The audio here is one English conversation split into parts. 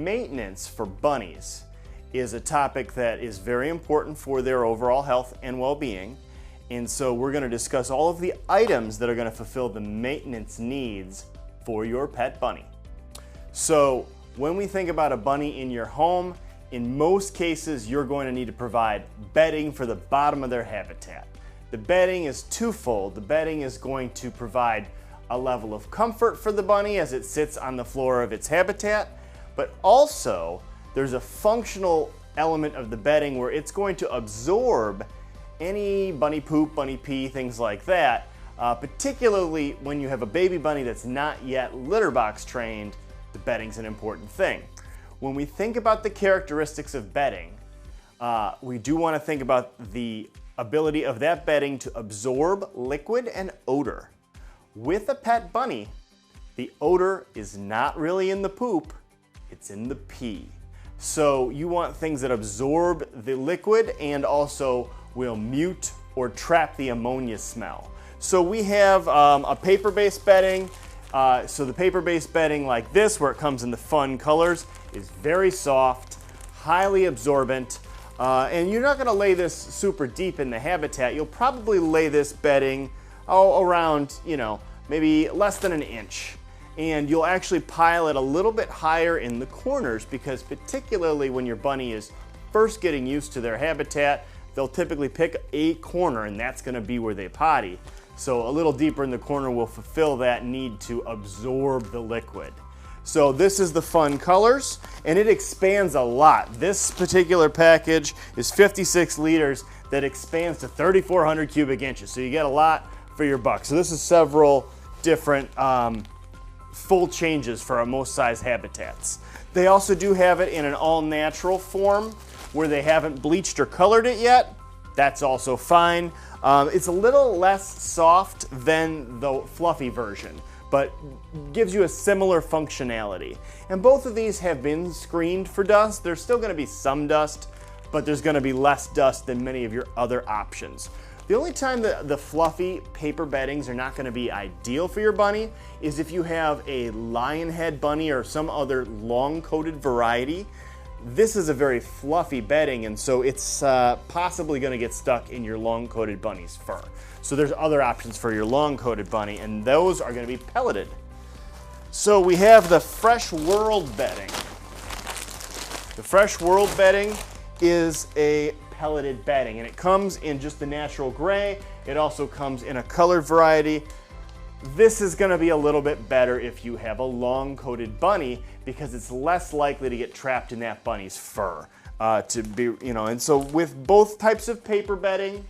maintenance for bunnies is a topic that is very important for their overall health and well-being. And so we're going to discuss all of the items that are going to fulfill the maintenance needs for your pet bunny. So when we think about a bunny in your home, in most cases you're going to need to provide bedding for the bottom of their habitat. The bedding is twofold. The bedding is going to provide a level of comfort for the bunny as it sits on the floor of its habitat, but also there's a functional element of the bedding where it's going to absorb any bunny poop, bunny pee, things like that, particularly when you have a baby bunny that's not yet litter box trained. The bedding's an important thing. When we think about the characteristics of bedding, we do want to think about the ability of that bedding to absorb liquid and odor. With a pet bunny, the odor is not really in the poop, it's in the pee. So you want things that absorb the liquid and also will mute or trap the ammonia smell. So we have a paper-based bedding. So the paper-based bedding like this, where it comes in the fun colors, is very soft, highly absorbent, and you're not going to lay this super deep in the habitat. You'll probably lay this bedding around, maybe less than an inch. And you'll actually pile it a little bit higher in the corners because particularly when your bunny is first getting used to their habitat, they'll typically pick a corner and that's going to be where they potty. So a little deeper in the corner will fulfill that need to absorb the liquid. So this is the fun colors and it expands a lot. This particular package is 56 liters that expands to 3,400 cubic inches. So you get a lot for your buck. So this is several different full changes for most size habitats. They also do have it in an all-natural form where they haven't bleached or colored it yet. That's also fine. It's a little less soft than the fluffy version, but gives you a similar functionality. And both of these have been screened for dust. There's still going to be some dust, but there's going to be less dust than many of your other options. The only time the fluffy paper beddings are not going to be ideal for your bunny is if you have a lion head bunny or some other long-coated variety. This is a very fluffy bedding, and so it's possibly going to get stuck in your long-coated bunny's fur. So there's other options for your long-coated bunny, and those are going to be pelleted. So we have the Fresh World bedding. The Fresh World bedding is a pelleted bedding, and it comes in just the natural gray. It also comes in a colored variety. This is going to be a little bit better if you have a long-coated bunny because it's less likely to get trapped in that bunny's fur. And so with both types of paper bedding,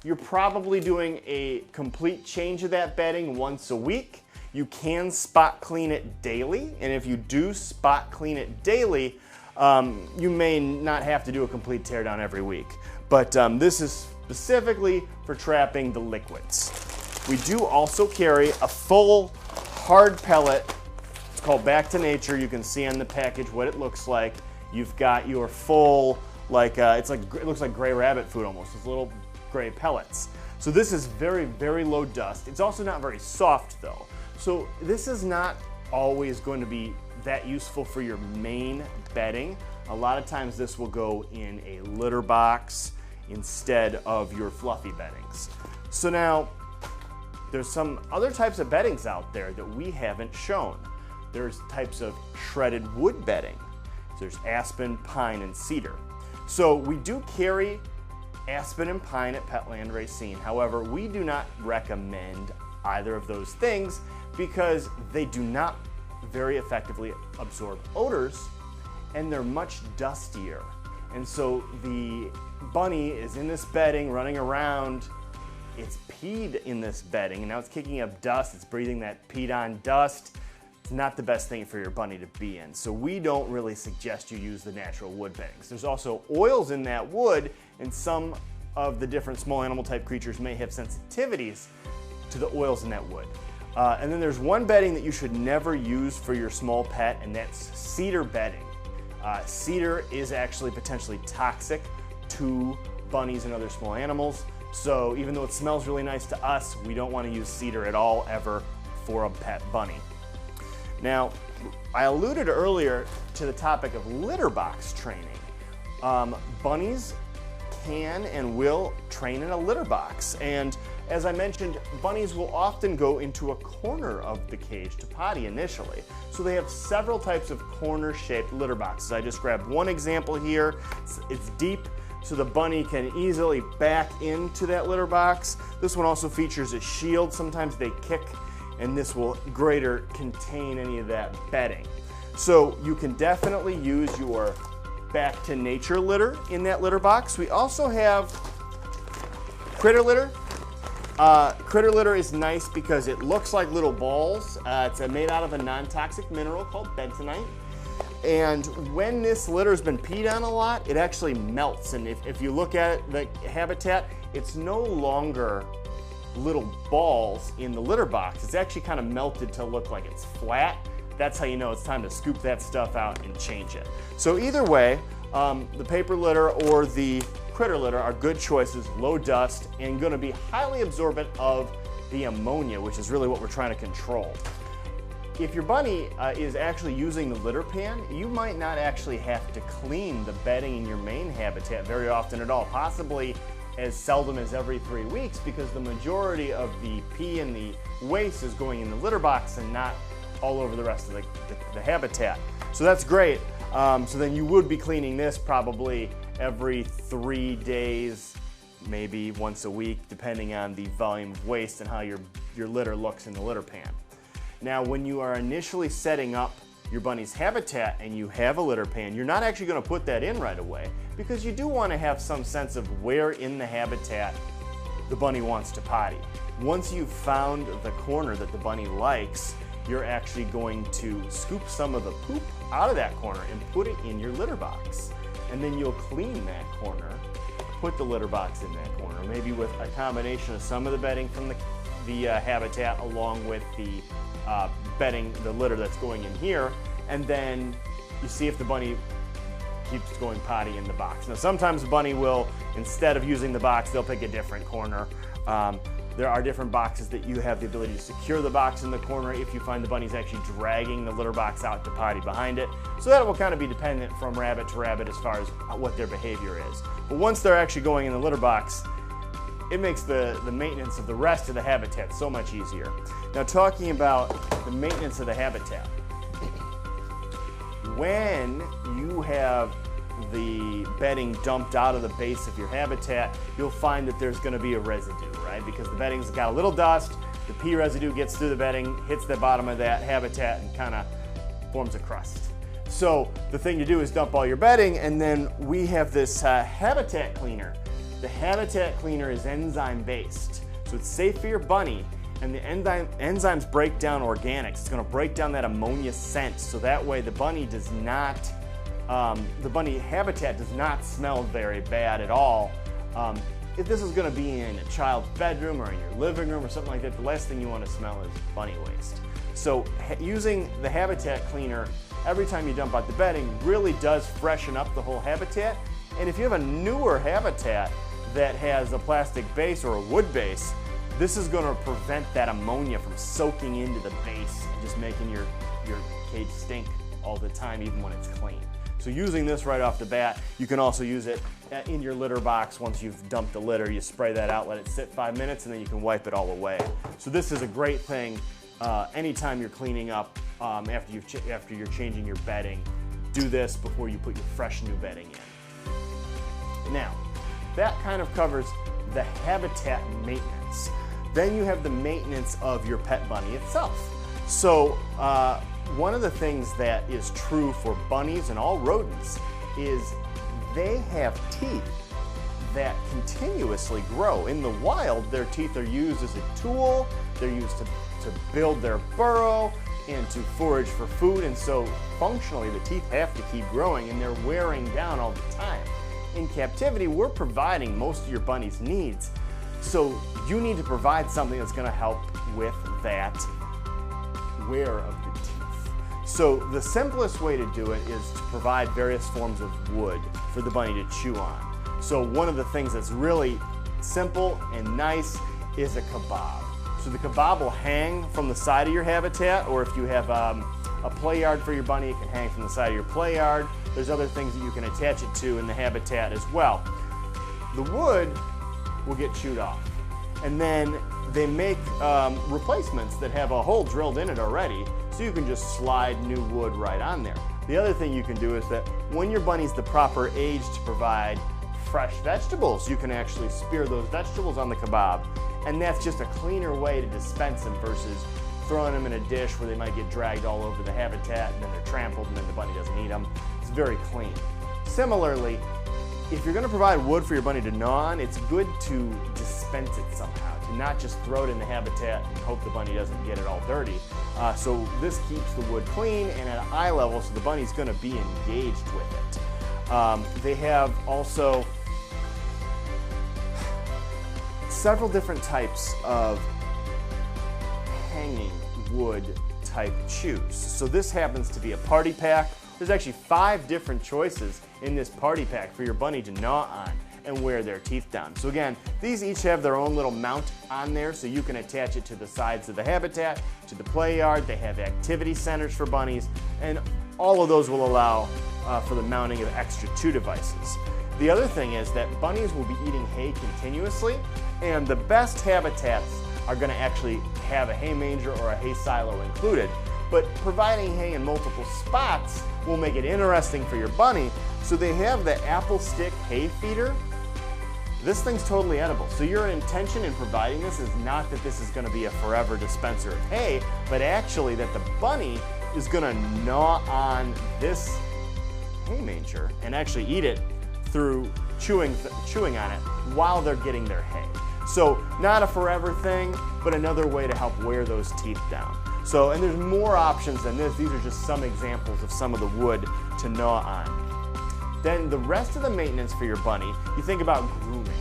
you're probably doing a complete change of that bedding once a week. You can spot clean it daily, and if you do spot clean it daily, you may not have to do a complete teardown every week. But this is specifically for trapping the liquids. We do also carry a full hard pellet. It's called Back to Nature. You can see on the package what it looks like. You've got your full, it looks like gray rabbit food almost. It's little gray pellets. So this is very, very low dust. It's also not very soft though. So this is not always going to be that useful for your main bedding. A lot of times this will go in a litter box instead of your fluffy beddings. So now, there's some other types of beddings out there that we haven't shown. There's types of shredded wood bedding. There's aspen, pine, and cedar. So we do carry aspen and pine at Petland Racine. However, we do not recommend either of those things because they do not very effectively absorb odors and they're much dustier. And so the bunny is in this bedding running around. It's peed in this bedding and now it's kicking up dust. It's breathing that peed on dust. It's not the best thing for your bunny to be in. So we don't really suggest you use the natural wood beddings. There's also oils in that wood, and some of the different small animal type creatures may have sensitivities to the oils in that wood. And then there's one bedding that you should never use for your small pet, and that's cedar bedding. Cedar is actually potentially toxic to bunnies and other small animals. So even though it smells really nice to us, we don't want to use cedar at all ever for a pet bunny. Now, I alluded earlier to the topic of litter box training. Bunnies can and will train in a litter box, and as I mentioned, bunnies will often go into a corner of the cage to potty initially. So they have several types of corner-shaped litter boxes. I just grabbed one example here. It's deep, so the bunny can easily back into that litter box. This one also features a shield. Sometimes they kick, and this will greater contain any of that bedding. So you can definitely use your back to nature litter in that litter box. We also have critter litter. Critter litter is nice because it looks like little balls. It's made out of a non-toxic mineral called bentonite. And when this litter has been peed on a lot, it actually melts. And if you look at the habitat, it's no longer little balls in the litter box. It's actually kind of melted to look like it's flat. That's how you know it's time to scoop that stuff out and change it. So either way, the paper litter or the critter litter are good choices, low dust, and going to be highly absorbent of the ammonia, which is really what we're trying to control. If your bunny is actually using the litter pan, you might not actually have to clean the bedding in your main habitat very often at all, possibly as seldom as every 3 weeks, because the majority of the pee and the waste is going in the litter box and not all over the rest of the habitat. So that's great. So then you would be cleaning this probably every 3 days, maybe once a week, depending on the volume of waste and how your litter looks in the litter pan. Now, when you are initially setting up your bunny's habitat and you have a litter pan, you're not actually going to put that in right away, because you do want to have some sense of where in the habitat the bunny wants to potty. Once you've found the corner that the bunny likes, you're actually going to scoop some of the poop out of that corner and put it in your litter box. And then you'll clean that corner, put the litter box in that corner, maybe with a combination of some of the bedding from the habitat along with the bedding, the litter that's going in here, and then you see if the bunny keeps going potty in the box. Now sometimes the bunny will, instead of using the box, they'll pick a different corner. There are different boxes that you have the ability to secure the box in the corner if you find the bunny's actually dragging the litter box out to potty behind it. So that will kind of be dependent from rabbit to rabbit as far as what their behavior is. But once they're actually going in the litter box, it makes the maintenance of the rest of the habitat so much easier. Now, talking about the maintenance of the habitat, when you have the bedding dumped out of the base of your habitat, you'll find that there's going to be a residue, right? Because the bedding's got a little dust, the pee residue gets through the bedding, hits the bottom of that habitat, and kind of forms a crust. So the thing to do is dump all your bedding, and then we have this habitat cleaner. The habitat cleaner is enzyme based, so it's safe for your bunny, and the enzymes break down organics. It's going to break down that ammonia scent, so that way the bunny does not, the bunny habitat does not smell very bad at all. If this is going to be in a child's bedroom or in your living room or something like that, the last thing you want to smell is bunny waste. So using the habitat cleaner every time you dump out the bedding really does freshen up the whole habitat. And if you have a newer habitat that has a plastic base or a wood base, this is going to prevent that ammonia from soaking into the base and just making your cage stink all the time, even when it's clean. So using this right off the bat, you can also use it in your litter box. Once you've dumped the litter, you spray that out, let it sit 5 minutes, and then you can wipe it all away. So this is a great thing anytime you're cleaning up after you're changing your bedding. Do this before you put your fresh new bedding in. Now, that kind of covers the habitat maintenance. Then you have the maintenance of your pet bunny itself. So one of the things that is true for bunnies and all rodents is they have teeth that continuously grow. In the wild, their teeth are used as a tool. They're used to build their burrow and to forage for food, and so functionally the teeth have to keep growing and they're wearing down all the time. In captivity, we're providing most of your bunny's needs, so you need to provide something that's going to help with that wear of the teeth. So the simplest way to do it is to provide various forms of wood for the bunny to chew on. So one of the things that's really simple and nice is a kebab. So the kebab will hang from the side of your habitat, or if you have a play yard for your bunny. It can hang from the side of your play yard. There's other things that you can attach it to in the habitat as well. The wood will get chewed off. And then they make replacements that have a hole drilled in it already, so you can just slide new wood right on there. The other thing you can do is that when your bunny's the proper age to provide fresh vegetables, you can actually spear those vegetables on the kebab. And that's just a cleaner way to dispense them versus throwing them in a dish where they might get dragged all over the habitat and then they're trampled and then the bunny doesn't eat them. It's very clean. Similarly, if you're going to provide wood for your bunny to gnaw on, it's good to dispense it somehow, to not just throw it in the habitat and hope the bunny doesn't get it all dirty. So this keeps the wood clean and at eye level, so the bunny's going to be engaged with it. They have also several different types of hanging wood type chews. So this happens to be a party pack. There's actually 5 different choices in this party pack for your bunny to gnaw on and wear their teeth down. So again, these each have their own little mount on there, so you can attach it to the sides of the habitat, to the play yard. They have activity centers for bunnies, and all of those will allow for the mounting of extra chew devices. The other thing is that bunnies will be eating hay continuously, and the best habitats are going to actually have a hay manger or a hay silo included. But providing hay in multiple spots will make it interesting for your bunny. So they have the apple stick hay feeder. This thing's totally edible. So your intention in providing this is not that this is going to be a forever dispenser of hay, but actually that the bunny is going to gnaw on this hay manger and actually eat it through chewing on it while they're getting their hay. So not a forever thing, but another way to help wear those teeth down. So, and there's more options than this. These are just some examples of some of the wood to gnaw on. Then the rest of the maintenance for your bunny, you think about grooming.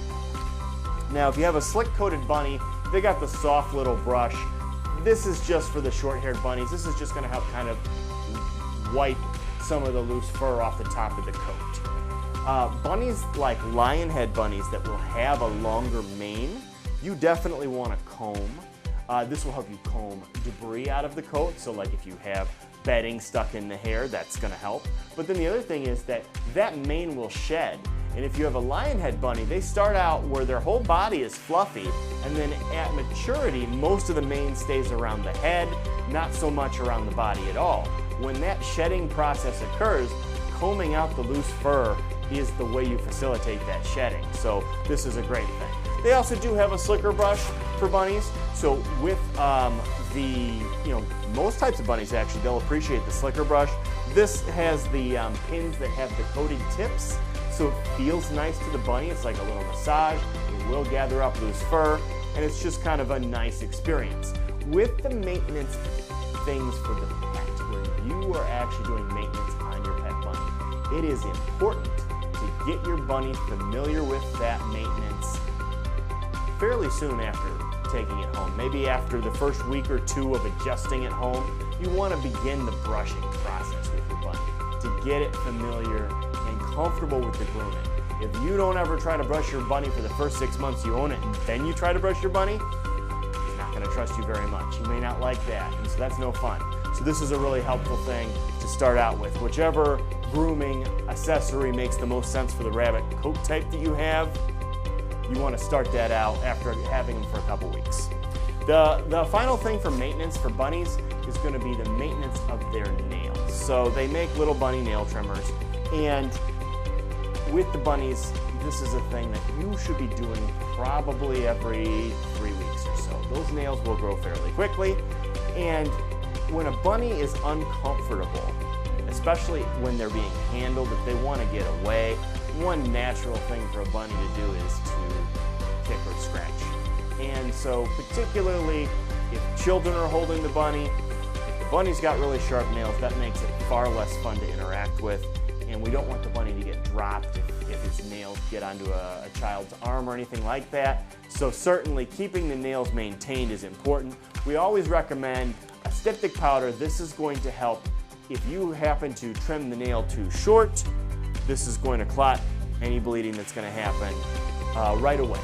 Now, if you have a slick-coated bunny, they got the soft little brush. This is just for the short-haired bunnies. This is just going to help kind of wipe some of the loose fur off the top of the coat. Bunnies like lionhead bunnies that will have a longer mane, you definitely want to comb. This will help you comb debris out of the coat, so like if you have bedding stuck in the hair, that's going to help. But then the other thing is that that mane will shed. And if you have a lionhead bunny, they start out where their whole body is fluffy, and then at maturity, most of the mane stays around the head, not so much around the body at all. When that shedding process occurs, combing out the loose fur is the way you facilitate that shedding. So this is a great thing. They also do have a slicker brush for bunnies. So with most types of bunnies actually, they'll appreciate the slicker brush. This has the pins that have the coated tips, so it feels nice to the bunny. It's like a little massage. It will gather up loose fur, and it's just kind of a nice experience. With the maintenance things for the pet, where you are actually doing maintenance on your pet bunny, it is important to get your bunny familiar with that maintenance fairly soon after taking it home. Maybe after the first week or two of adjusting it home, you want to begin the brushing process with your bunny to get it familiar and comfortable with the grooming. If you don't ever try to brush your bunny for the first 6 months you own it, and then you try to brush your bunny, he's not going to trust you very much. He may not like that, and so that's no fun. So this is a really helpful thing to start out with. Whichever grooming accessory makes the most sense for the rabbit coat type that you have, you want to start that out after having them for a couple weeks. The final thing for maintenance for bunnies is going to be the maintenance of their nails. So they make little bunny nail trimmers, and with the bunnies, this is a thing that you should be doing probably every 3 weeks or so. Those nails will grow fairly quickly, and when a bunny is uncomfortable, especially when they're being handled, if they want to get away, one natural thing for a bunny to do is to kick or scratch. And so particularly if children are holding the bunny, if the bunny's got really sharp nails, that makes it far less fun to interact with. And we don't want the bunny to get dropped if its nails get onto a child's arm or anything like that. So certainly keeping the nails maintained is important. We always recommend a styptic powder. This is going to help if you happen to trim the nail too short. This is going to clot any bleeding that's going to happen right away.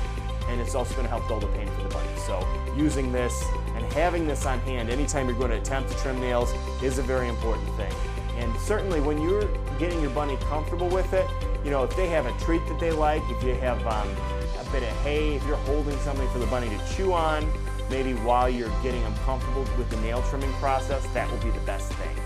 And it's also going to help dull the pain for the bunny. So using this and having this on hand anytime you're going to attempt to trim nails is a very important thing. And certainly when you're getting your bunny comfortable with it, you know, if they have a treat that they like, if you have a bit of hay, if you're holding something for the bunny to chew on, maybe while you're getting them comfortable with the nail trimming process, that will be the best thing.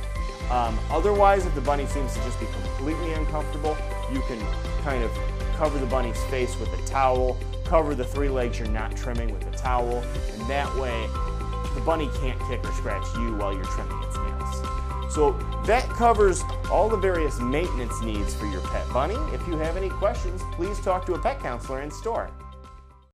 Otherwise, if the bunny seems to just be completely uncomfortable, you can kind of cover the bunny's face with a towel, cover the 3 legs you're not trimming with a towel, and that way the bunny can't kick or scratch you while you're trimming its nails. So that covers all the various maintenance needs for your pet bunny. If you have any questions, please talk to a pet counselor in store.